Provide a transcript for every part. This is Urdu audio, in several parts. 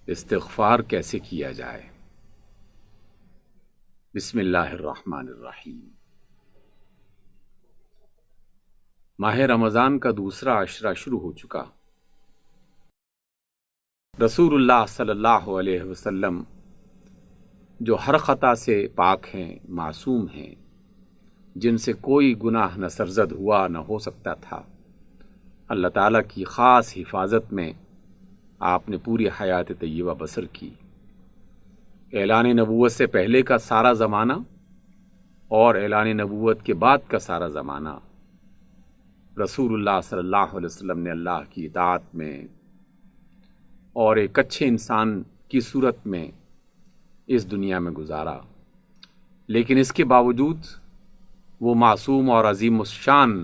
استغفار کیسے کیا جائے؟ بسم اللہ الرحمن الرحیم۔ ماہ رمضان کا دوسرا عشرہ شروع ہو چکا۔ رسول اللہ صلی اللہ علیہ وسلم جو ہر خطا سے پاک ہیں، معصوم ہیں، جن سے کوئی گناہ نہ سرزد ہوا نہ ہو سکتا تھا، اللہ تعالیٰ کی خاص حفاظت میں آپ نے پوری حیات طیبہ بسر کی۔ اعلان نبوت سے پہلے کا سارا زمانہ اور اعلان نبوت کے بعد کا سارا زمانہ رسول اللہ صلی اللہ علیہ وسلم نے اللہ کی اطاعت میں اور ایک اچھے انسان کی صورت میں اس دنیا میں گزارا، لیکن اس کے باوجود وہ معصوم اور عظیم الشان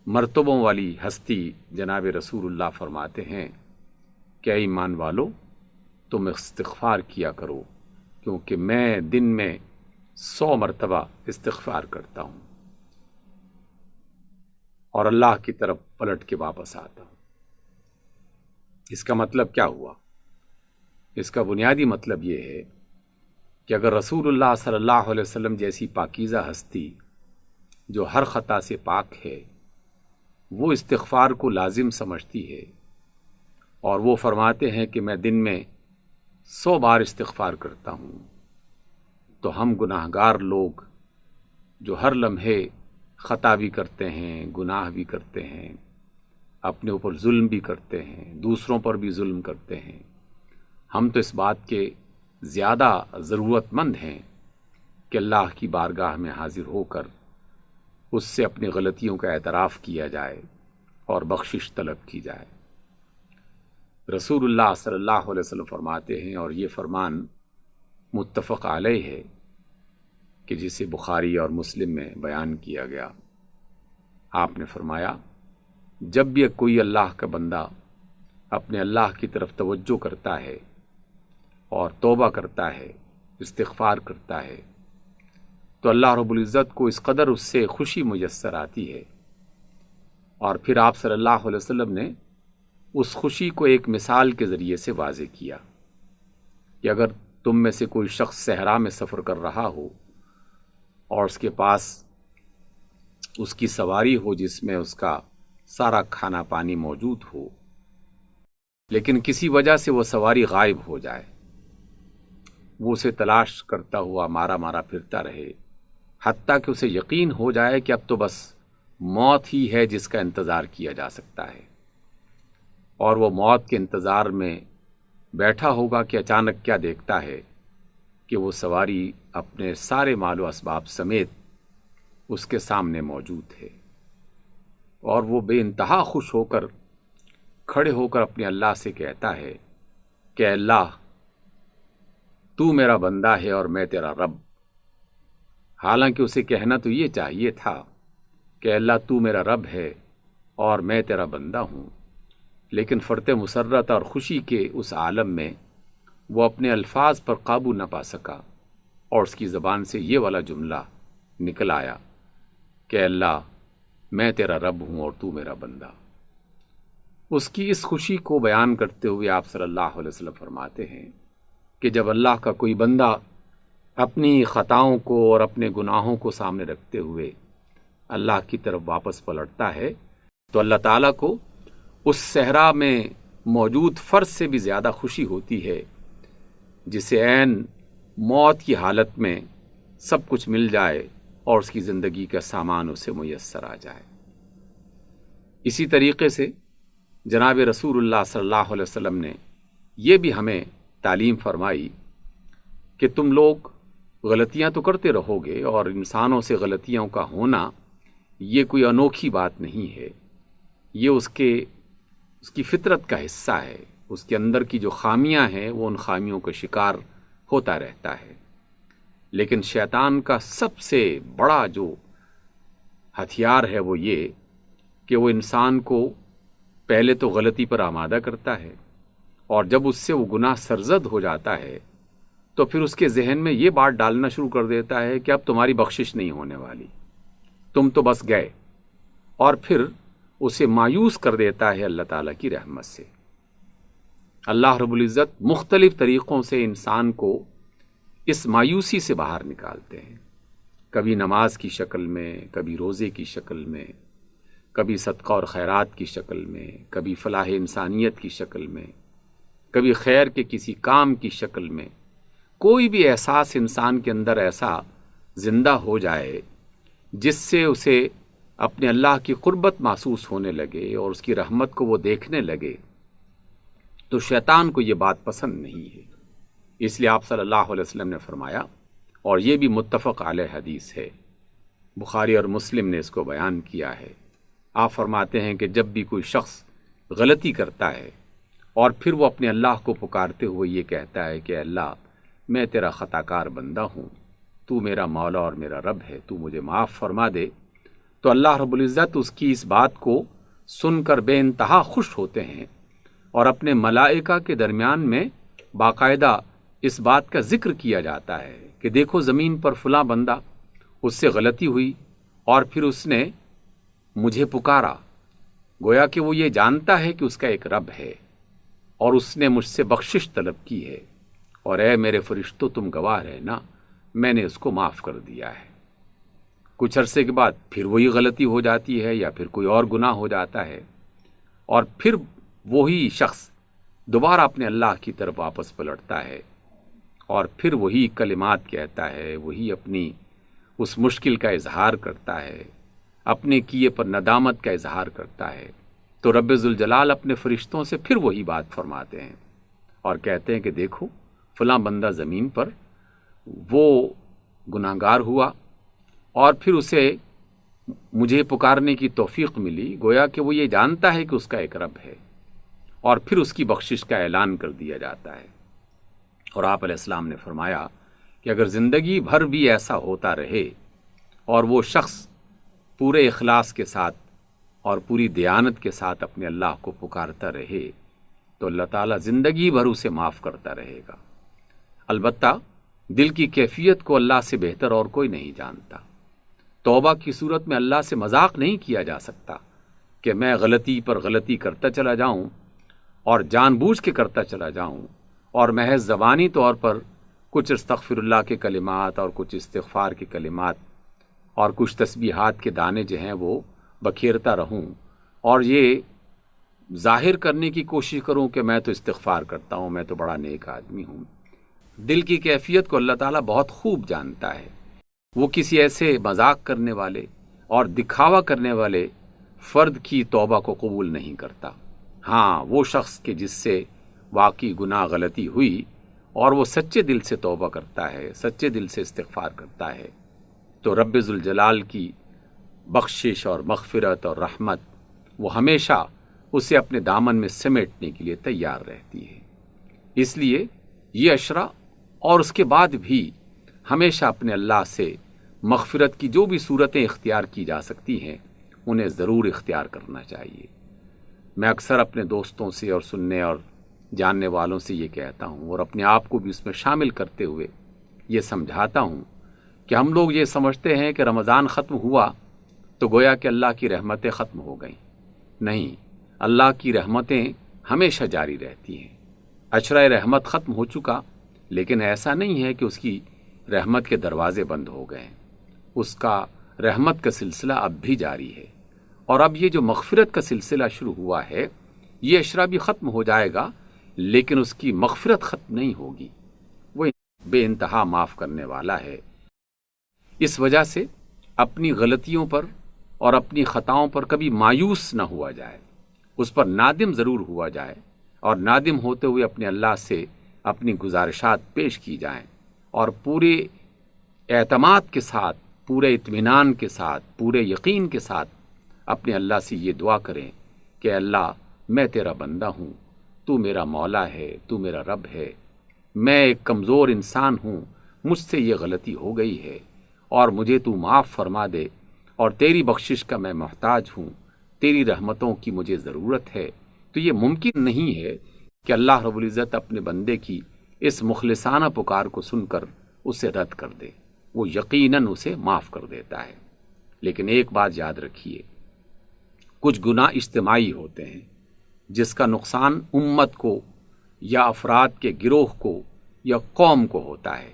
مرتبوں والی ہستی جناب رسول اللہ فرماتے ہیں کہ اے ایمان والو، تم استغفار کیا کرو، کیونکہ میں دن میں 100 مرتبہ استغفار کرتا ہوں اور اللہ کی طرف پلٹ کے واپس آتا ہوں۔ اس کا مطلب کیا ہوا؟ اس کا بنیادی مطلب یہ ہے کہ اگر رسول اللہ صلی اللہ علیہ وسلم جیسی پاکیزہ ہستی جو ہر خطا سے پاک ہے، وہ استغفار کو لازم سمجھتی ہے اور وہ فرماتے ہیں کہ میں دن میں 100 بار استغفار کرتا ہوں، تو ہم گناہگار لوگ جو ہر لمحے خطا بھی کرتے ہیں، گناہ بھی کرتے ہیں، اپنے اوپر ظلم بھی کرتے ہیں، دوسروں پر بھی ظلم کرتے ہیں، ہم تو اس بات کے زیادہ ضرورت مند ہیں کہ اللہ کی بارگاہ میں حاضر ہو کر اس سے اپنی غلطیوں کا اعتراف کیا جائے اور بخشش طلب کی جائے۔ رسول اللہ صلی اللہ علیہ وسلم فرماتے ہیں، اور یہ فرمان متفق علیہ ہے کہ جسے بخاری اور مسلم میں بیان کیا گیا، آپ نے فرمایا جب بھی کوئی اللہ کا بندہ اپنے اللہ کی طرف توجہ کرتا ہے اور توبہ کرتا ہے، استغفار کرتا ہے، تو اللہ رب العزت کو اس قدر اس سے خوشی میسر آتی ہے۔ اور پھر آپ صلی اللہ علیہ وسلم نے اس خوشی کو ایک مثال کے ذریعے سے واضح کیا کہ اگر تم میں سے کوئی شخص صحرا میں سفر کر رہا ہو اور اس کے پاس اس کی سواری ہو جس میں اس کا سارا کھانا پانی موجود ہو، لیکن کسی وجہ سے وہ سواری غائب ہو جائے، وہ اسے تلاش کرتا ہوا مارا مارا پھرتا رہے، حتیٰ کہ اسے یقین ہو جائے کہ اب تو بس موت ہی ہے جس کا انتظار کیا جا سکتا ہے، اور وہ موت کے انتظار میں بیٹھا ہوگا کہ اچانک کیا دیکھتا ہے کہ وہ سواری اپنے سارے مال و اسباب سمیت اس کے سامنے موجود ہے، اور وہ بے انتہا خوش ہو کر کھڑے ہو کر اپنے اللہ سے کہتا ہے کہ اے اللہ، تو میرا بندہ ہے اور میں تیرا رب۔ حالانکہ اسے کہنا تو یہ چاہیے تھا کہ اللہ تو میرا رب ہے اور میں تیرا بندہ ہوں، لیکن فرط مسرت اور خوشی کے اس عالم میں وہ اپنے الفاظ پر قابو نہ پا سکا اور اس کی زبان سے یہ والا جملہ نکل آیا کہ اللہ، میں تیرا رب ہوں اور تو میرا بندہ۔ اس کی اس خوشی کو بیان کرتے ہوئے آپ صلی اللہ علیہ وسلم فرماتے ہیں کہ جب اللہ کا کوئی بندہ اپنی خطاؤں کو اور اپنے گناہوں کو سامنے رکھتے ہوئے اللہ کی طرف واپس پلٹتا ہے تو اللہ تعالیٰ کو اس صحرا میں موجود فرد سے بھی زیادہ خوشی ہوتی ہے جسے عین موت کی حالت میں سب کچھ مل جائے اور اس کی زندگی کا سامان اسے میسر آ جائے۔ اسی طریقے سے جناب رسول اللہ صلی اللہ علیہ وسلم نے یہ بھی ہمیں تعلیم فرمائی کہ تم لوگ غلطیاں تو کرتے رہو گے، اور انسانوں سے غلطیوں کا ہونا یہ کوئی انوکھی بات نہیں ہے، یہ اس کی فطرت کا حصہ ہے، اس کے اندر کی جو خامیاں ہیں وہ ان خامیوں کا شکار ہوتا رہتا ہے۔ لیکن شیطان کا سب سے بڑا جو ہتھیار ہے وہ یہ کہ وہ انسان کو پہلے تو غلطی پر آمادہ کرتا ہے، اور جب اس سے وہ گناہ سرزد ہو جاتا ہے تو پھر اس کے ذہن میں یہ بات ڈالنا شروع کر دیتا ہے کہ اب تمہاری بخشش نہیں ہونے والی، تم تو بس گئے، اور پھر اسے مایوس کر دیتا ہے اللہ تعالیٰ کی رحمت سے۔ اللہ رب العزت مختلف طریقوں سے انسان کو اس مایوسی سے باہر نکالتے ہیں، کبھی نماز کی شکل میں، کبھی روزے کی شکل میں، کبھی صدقہ اور خیرات کی شکل میں، کبھی فلاح انسانیت کی شکل میں، کبھی خیر کے کسی کام کی شکل میں۔ کوئی بھی احساس انسان کے اندر ایسا زندہ ہو جائے جس سے اسے اپنے اللہ کی قربت محسوس ہونے لگے اور اس کی رحمت کو وہ دیکھنے لگے، تو شیطان کو یہ بات پسند نہیں ہے۔ اس لیے آپ صلی اللہ علیہ وسلم نے فرمایا، اور یہ بھی متفق علیہ حدیث ہے، بخاری اور مسلم نے اس کو بیان کیا ہے، آپ فرماتے ہیں کہ جب بھی کوئی شخص غلطی کرتا ہے اور پھر وہ اپنے اللہ کو پکارتے ہوئے یہ کہتا ہے کہ اللہ میں تیرا خطا کار بندہ ہوں، تو میرا مولا اور میرا رب ہے، تو مجھے معاف فرما دے، تو اللہ رب العزت اس کی اس بات کو سن کر بے انتہا خوش ہوتے ہیں اور اپنے ملائکہ کے درمیان میں باقاعدہ اس بات کا ذکر کیا جاتا ہے کہ دیکھو زمین پر فلاں بندہ، اس سے غلطی ہوئی اور پھر اس نے مجھے پکارا، گویا کہ وہ یہ جانتا ہے کہ اس کا ایک رب ہے اور اس نے مجھ سے بخشش طلب کی ہے، اور اے میرے فرشتوں تم گواہ رہنا، میں نے اس کو معاف کر دیا ہے۔ کچھ عرصے کے بعد پھر وہی غلطی ہو جاتی ہے یا پھر کوئی اور گناہ ہو جاتا ہے، اور پھر وہی شخص دوبارہ اپنے اللہ کی طرف واپس پلٹتا ہے اور پھر وہی کلمات کہتا ہے، وہی اپنی اس مشکل کا اظہار کرتا ہے، اپنے کیے پر ندامت کا اظہار کرتا ہے، تو رب ذوالجلال اپنے فرشتوں سے پھر وہی بات فرماتے ہیں اور کہتے ہیں کہ دیکھو فلاں بندہ زمین پر وہ گناہگار ہوا اور پھر اسے مجھے پکارنے کی توفیق ملی، گویا کہ وہ یہ جانتا ہے کہ اس کا ایک رب ہے، اور پھر اس کی بخشش کا اعلان کر دیا جاتا ہے۔ اور آپ علیہ السلام نے فرمایا کہ اگر زندگی بھر بھی ایسا ہوتا رہے اور وہ شخص پورے اخلاص کے ساتھ اور پوری دیانت کے ساتھ اپنے اللہ کو پکارتا رہے تو اللہ تعالیٰ زندگی بھر اسے معاف کرتا رہے گا۔ البتہ دل کی کیفیت کو اللہ سے بہتر اور کوئی نہیں جانتا۔ توبہ کی صورت میں اللہ سے مذاق نہیں کیا جا سکتا کہ میں غلطی پر غلطی کرتا چلا جاؤں اور جان بوجھ کے کرتا چلا جاؤں اور محض زبانی طور پر کچھ استغفر اللہ کے کلمات اور کچھ استغفار کے کلمات اور کچھ تسبیحات کے دانے جو ہیں وہ بکھیرتا رہوں اور یہ ظاہر کرنے کی کوشش کروں کہ میں تو استغفار کرتا ہوں، میں تو بڑا نیک آدمی ہوں۔ دل کی کیفیت کو اللہ تعالیٰ بہت خوب جانتا ہے۔ وہ کسی ایسے مذاق کرنے والے اور دکھاوا کرنے والے فرد کی توبہ کو قبول نہیں کرتا۔ ہاں، وہ شخص کہ جس سے واقعی گناہ غلطی ہوئی اور وہ سچے دل سے توبہ کرتا ہے، سچے دل سے استغفار کرتا ہے، تو رب ذوالجلال کی بخشش اور مغفرت اور رحمت وہ ہمیشہ اسے اپنے دامن میں سمیٹنے کے لیے تیار رہتی ہے۔ اس لیے یہ عشرہ اور اس کے بعد بھی ہمیشہ اپنے اللہ سے مغفرت کی جو بھی صورتیں اختیار کی جا سکتی ہیں انہیں ضرور اختیار کرنا چاہیے۔ میں اکثر اپنے دوستوں سے اور سننے اور جاننے والوں سے یہ کہتا ہوں اور اپنے آپ کو بھی اس میں شامل کرتے ہوئے یہ سمجھاتا ہوں کہ ہم لوگ یہ سمجھتے ہیں کہ رمضان ختم ہوا تو گویا کہ اللہ کی رحمتیں ختم ہو گئیں۔ نہیں، اللہ کی رحمتیں ہمیشہ جاری رہتی ہیں۔ عشرہ رحمت ختم ہو چکا، لیکن ایسا نہیں ہے کہ اس کی رحمت کے دروازے بند ہو گئے، اس کا رحمت کا سلسلہ اب بھی جاری ہے، اور اب یہ جو مغفرت کا سلسلہ شروع ہوا ہے یہ عشرہ بھی ختم ہو جائے گا، لیکن اس کی مغفرت ختم نہیں ہوگی، وہ بے انتہا معاف کرنے والا ہے۔ اس وجہ سے اپنی غلطیوں پر اور اپنی خطاؤں پر کبھی مایوس نہ ہوا جائے، اس پر نادم ضرور ہوا جائے، اور نادم ہوتے ہوئے اپنے اللہ سے اپنی گزارشات پیش کی جائیں اور پورے اعتماد کے ساتھ، پورے اطمینان کے ساتھ، پورے یقین کے ساتھ اپنے اللہ سے یہ دعا کریں کہ اللہ میں تیرا بندہ ہوں، تو میرا مولا ہے، تو میرا رب ہے، میں ایک کمزور انسان ہوں، مجھ سے یہ غلطی ہو گئی ہے اور مجھے تو معاف فرما دے، اور تیری بخشش کا میں محتاج ہوں، تیری رحمتوں کی مجھے ضرورت ہے۔ تو یہ ممکن نہیں ہے کہ اللہ رب العزت اپنے بندے کی اس مخلصانہ پکار کو سن کر اسے رد کر دے، وہ یقیناً اسے معاف کر دیتا ہے۔ لیکن ایک بات یاد رکھیے، کچھ گناہ اجتماعی ہوتے ہیں جس کا نقصان امت کو یا افراد کے گروہ کو یا قوم کو ہوتا ہے،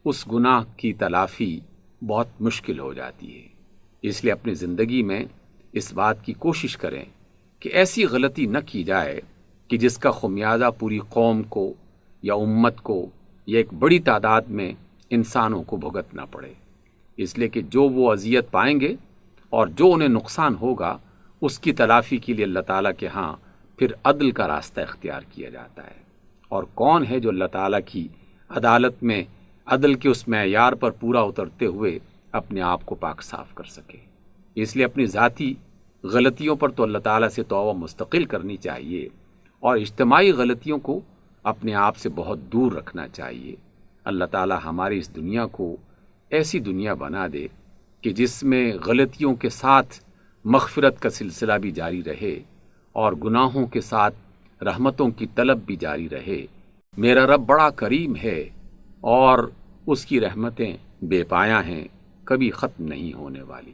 اس گناہ کی تلافی بہت مشکل ہو جاتی ہے۔ اس لیے اپنی زندگی میں اس بات کی کوشش کریں کہ ایسی غلطی نہ کی جائے کہ جس کا خمیازہ پوری قوم کو یا امت کو یا ایک بڑی تعداد میں انسانوں کو بھگتنا پڑے۔ اس لیے کہ جو وہ اذیت پائیں گے اور جو انہیں نقصان ہوگا، اس کی تلافی کے لیے اللہ تعالیٰ کے ہاں پھر عدل کا راستہ اختیار کیا جاتا ہے۔ اور کون ہے جو اللہ تعالیٰ کی عدالت میں عدل کے اس معیار پر پورا اترتے ہوئے اپنے آپ کو پاک صاف کر سکے؟ اس لیے اپنی ذاتی غلطیوں پر تو اللہ تعالیٰ سے توبہ مستقل کرنی چاہیے، اور اجتماعی غلطیوں کو اپنے آپ سے بہت دور رکھنا چاہیے۔ اللہ تعالیٰ ہماری اس دنیا کو ایسی دنیا بنا دے کہ جس میں غلطیوں کے ساتھ مغفرت کا سلسلہ بھی جاری رہے اور گناہوں کے ساتھ رحمتوں کی طلب بھی جاری رہے۔ میرا رب بڑا کریم ہے اور اس کی رحمتیں بے پایاں ہیں، کبھی ختم نہیں ہونے والی۔